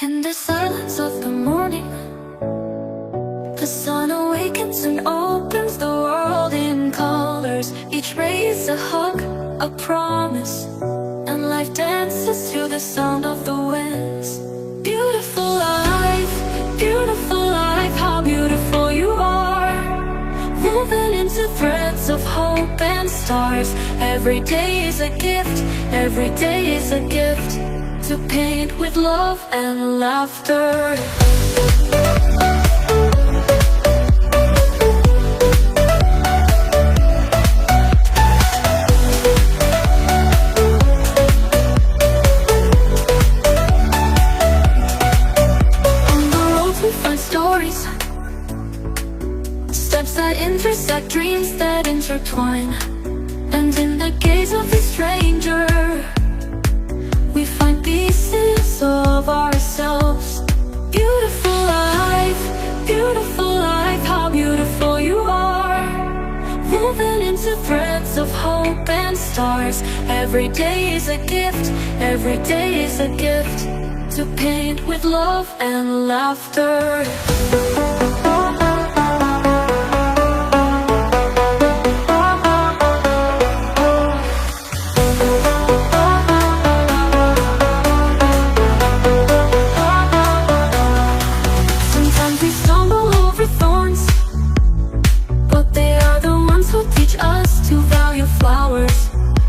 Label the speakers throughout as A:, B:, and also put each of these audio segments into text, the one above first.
A: In the silence of the morning, the sun awakens and opens the world in colors. Each ray is a hug, a promise, and life dances to the sound of the winds. Beautiful life, how beautiful you are. Woven into threads of hope and stars. Every day is a gift, every day is a gift, to paint with love and laughter. On the roads we find stories, steps that intersect, dreams that intertwine. And in the gaze of the stranger, we find pieces of ourselves. Beautiful life, how beautiful you are. Woven into threads of hope and stars. Every day is a gift, every day is a gift, to paint with love and laughter. Flowers,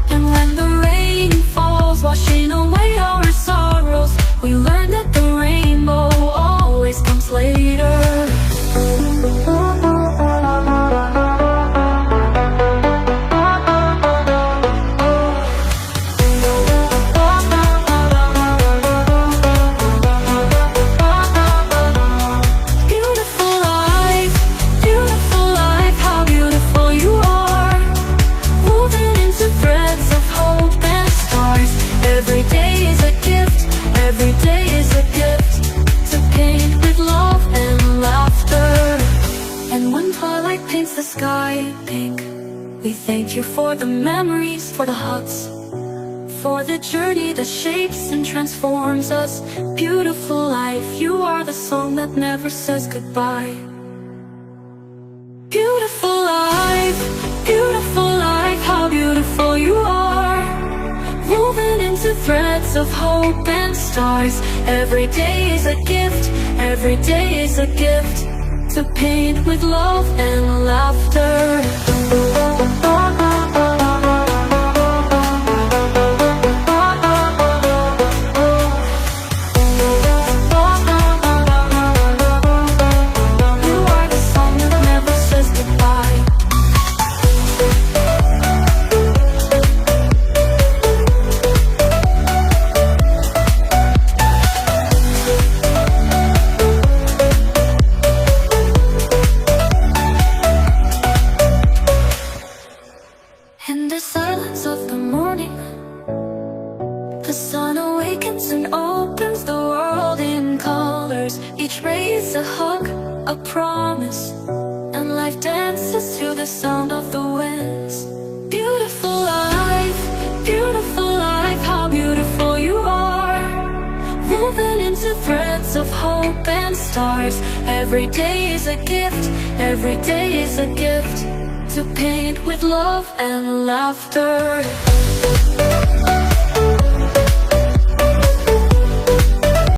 A: and when the rain falls, washing away our sorrows, we learn that the rainbow always comes later. Beautiful life, how beautiful you are. Every day is a gift, every day is a gift, to paint with love and laughter. And when twilight paints the sky pink, we thank you for the memories, for the hugs, for the journey that shapes and transforms us. Beautiful life, you are the song that never says goodbye. Beautiful life, how beautiful you are. Woven into threads of hope and stars. Every day is a gift, every day is a gift, to paint with love and laughter. In the silence of the morning, the sun awakens and opens the world in colors. Each ray is a hug, a promise, and life dances to the sound of the winds. Beautiful life, how beautiful you are. Woven into threads of hope and stars. Every day is a gift, every day is a gift, to paint with love and laughter.